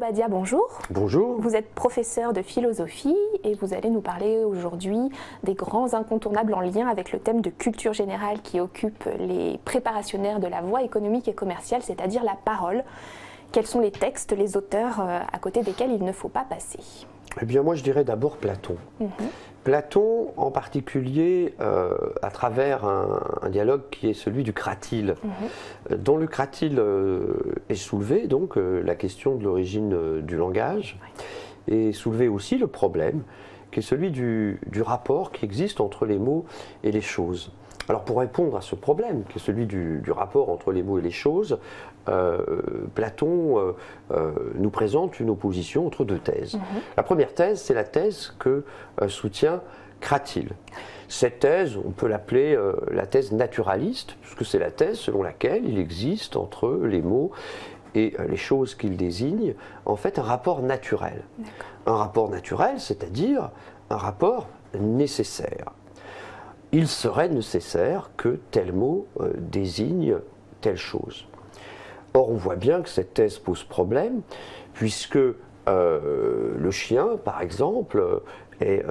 Obadia, bonjour. Bonjour. Vous êtes professeur de philosophie et vous allez nous parler aujourd'hui des grands incontournables en lien avec le thème de culture générale qui occupe les préparationnaires de la voie économique et commerciale, c'est-à-dire la parole. Quels sont les textes, les auteurs à côté desquels il ne faut pas passer? Eh bien, moi, je dirais d'abord Platon. Platon, en particulier, à travers un dialogue qui est celui du Cratyle. Dans le Cratyle est soulevée donc la question de l'origine du langage, et soulevé aussi le problème qui est celui du rapport qui existe entre les mots et les choses. Alors pour répondre à ce problème, qui est celui du rapport entre les mots et les choses, Platon nous présente une opposition entre deux thèses. La première thèse, c'est la thèse que soutient Cratyle. Cette thèse, on peut l'appeler la thèse naturaliste, puisque c'est la thèse selon laquelle il existe entre les mots et les choses qu'il désigne, en fait, un rapport naturel. Un rapport naturel, c'est-à-dire un rapport nécessaire. Il serait nécessaire que tel mot désigne telle chose. Or, on voit bien que cette thèse pose problème, puisque le chien, par exemple, est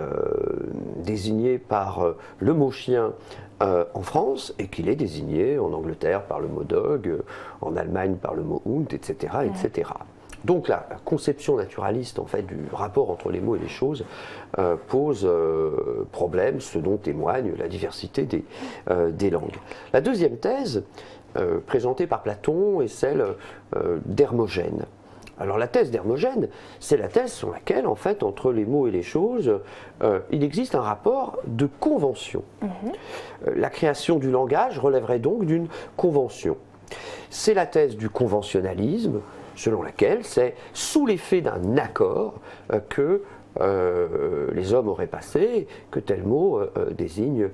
désigné par le mot chien en France, et qu'il est désigné en Angleterre par le mot dog, en Allemagne par le mot Hund, etc., etc. Donc la conception naturaliste en fait, du rapport entre les mots et les choses pose problème, ce dont témoigne la diversité des langues. La deuxième thèse, présentée par Platon, est celle d'Hermogène. Alors la thèse d'Hermogène, c'est la thèse sur laquelle, en fait, entre les mots et les choses, il existe un rapport de convention. La création du langage relèverait donc d'une convention. C'est la thèse du conventionnalisme, selon laquelle c'est sous l'effet d'un accord que les hommes auraient passé, que tel mot désigne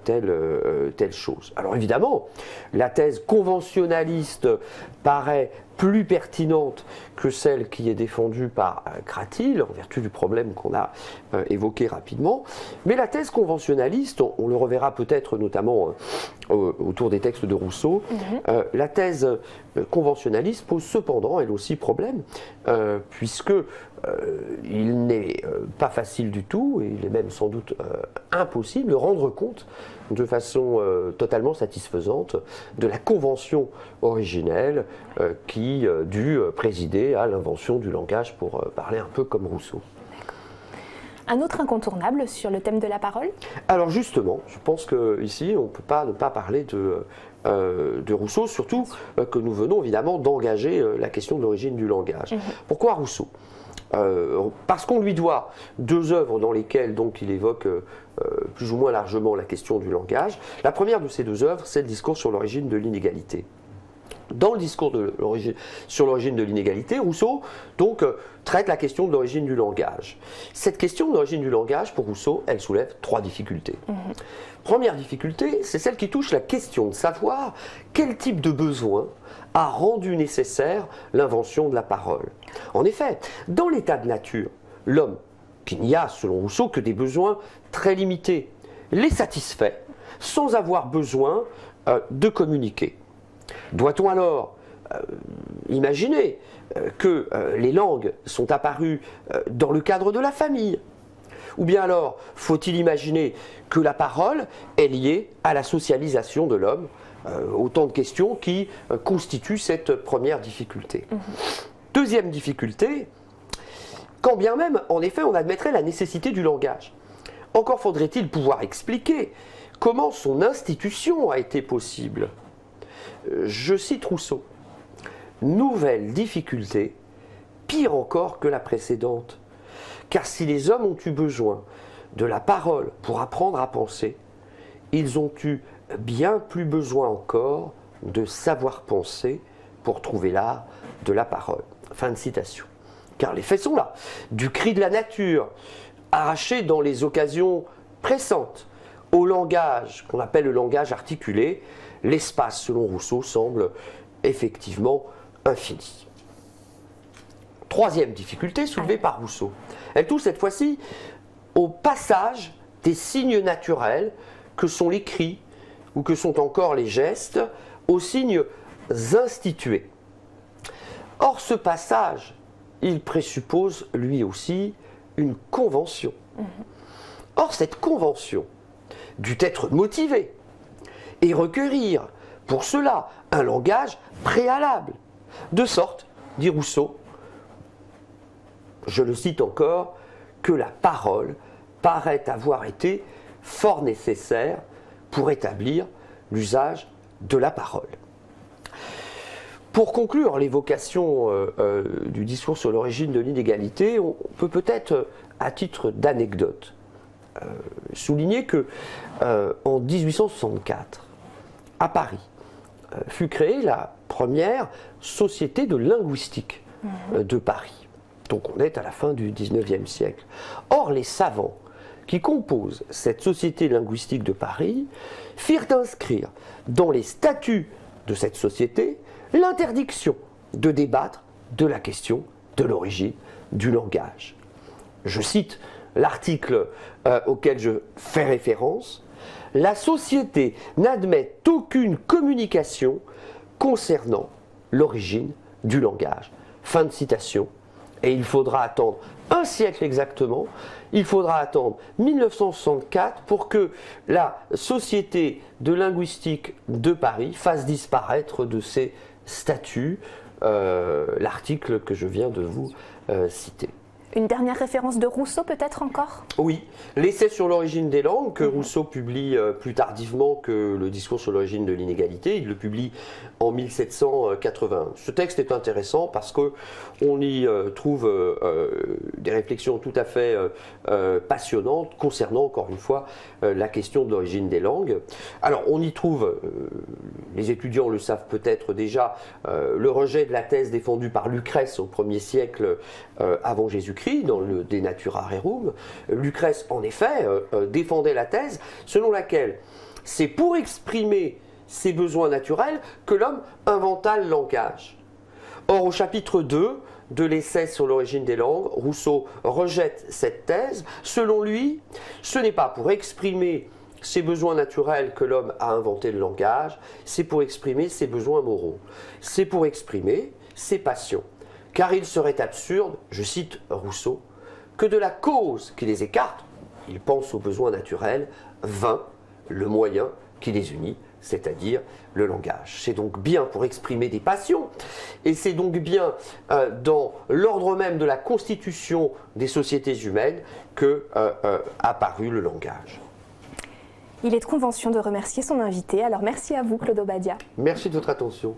telle chose. Alors évidemment, la thèse conventionnaliste paraît plus pertinente que celle qui est défendue par Cratyle, en vertu du problème qu'on a évoqué rapidement, mais la thèse conventionnaliste, on le reverra peut-être notamment autour des textes de Rousseau, la thèse conventionnaliste pose cependant elle aussi problème, puisque il n'est pas facile du tout, et il est même sans doute impossible de rendre compte de façon totalement satisfaisante de la convention originelle qui dut présider à l'invention du langage, pour parler un peu comme Rousseau. Un autre incontournable sur le thème de la parole? Alors justement, je pense qu'ici, on ne peut pas ne pas parler de Rousseau, surtout que nous venons évidemment d'engager la question de l'origine du langage. Pourquoi Rousseau? Parce qu'on lui doit deux œuvres dans lesquelles donc, il évoque plus ou moins largement la question du langage. La première de ces deux œuvres, c'est le discours sur l'origine de l'inégalité. Dans le discours sur l'origine de l'inégalité, Rousseau donc, traite la question de l'origine du langage. Cette question de l'origine du langage, pour Rousseau, elle soulève trois difficultés. Première difficulté, c'est celle qui touche la question de savoir quel type de besoin a rendu nécessaire l'invention de la parole. En effet, dans l'état de nature, l'homme, qui n'y a, selon Rousseau, que des besoins très limités, les satisfait sans avoir besoin de communiquer. Doit-on alors imaginer que les langues sont apparues dans le cadre de la famille? Ou bien alors, faut-il imaginer que la parole est liée à la socialisation de l'homme? Autant de questions qui constituent cette première difficulté. Deuxième difficulté, quand bien même, en effet, on admettrait la nécessité du langage, encore faudrait-il pouvoir expliquer comment son institution a été possible. Je cite Rousseau. « Nouvelle difficulté, pire encore que la précédente, car si les hommes ont eu besoin de la parole pour apprendre à penser, ils ont eu bien plus besoin encore de savoir penser pour trouver l'art de la parole. » Fin de citation. Car les faits sont là. Du cri de la nature, arraché dans les occasions pressantes, au langage qu'on appelle le langage articulé, l'espace, selon Rousseau, semble effectivement infini. Troisième difficulté soulevée par Rousseau. Elle touche cette fois-ci au passage des signes naturels que sont les cris ou que sont encore les gestes aux signes institués. Or, ce passage il présuppose lui aussi une convention. Or, cette convention dut être motivée et requérir pour cela un langage préalable. De sorte, dit Rousseau, je le cite encore, que la parole paraît avoir été fort nécessaire pour établir l'usage de la parole. Pour conclure l'évocation du discours sur l'origine de l'inégalité, on peut peut-être, à titre d'anecdote, souligner que en 1864, à Paris, fut créée la première société de linguistique de Paris. Donc on est à la fin du XIXe siècle. Or, les savants qui composent cette société linguistique de Paris firent inscrire dans les statuts de cette société l'interdiction de débattre de la question de l'origine du langage. Je cite l'article auquel je fais référence. « La société n'admet aucune communication concernant l'origine du langage. » Fin de citation. Et il faudra attendre un siècle exactement, il faudra attendre 1964 pour que la Société de linguistique de Paris fasse disparaître de ses statuts l'article que je viens de vous citer. Une dernière référence de Rousseau peut-être encore? Oui, l'essai sur l'origine des langues que Rousseau publie plus tardivement que le discours sur l'origine de l'inégalité. Il le publie en 1781. Ce texte est intéressant parce qu'on y trouve des réflexions tout à fait passionnantes concernant, encore une fois, la question de l'origine des langues. Alors, on y trouve, les étudiants le savent peut-être déjà, le rejet de la thèse défendue par Lucrèce au 1er siècle avant Jésus-Christ, dans le De Natura Rerum. Lucrèce, en effet, défendait la thèse selon laquelle c'est pour exprimer ses besoins naturels que l'homme inventa le langage. Or, au chapitre 2 de l'essai sur l'origine des langues, Rousseau rejette cette thèse. Selon lui, ce n'est pas pour exprimer ses besoins naturels que l'homme a inventé le langage, c'est pour exprimer ses besoins moraux. C'est pour exprimer ses passions. Car il serait absurde, je cite Rousseau, que de la cause qui les écarte, il pense aux besoins naturels, vint le moyen qui les unit, c'est-à-dire le langage. C'est donc bien pour exprimer des passions, et c'est donc bien dans l'ordre même de la constitution des sociétés humaines que apparut le langage. Il est de convention de remercier son invité, alors merci à vous Claude Obadia. Merci de votre attention.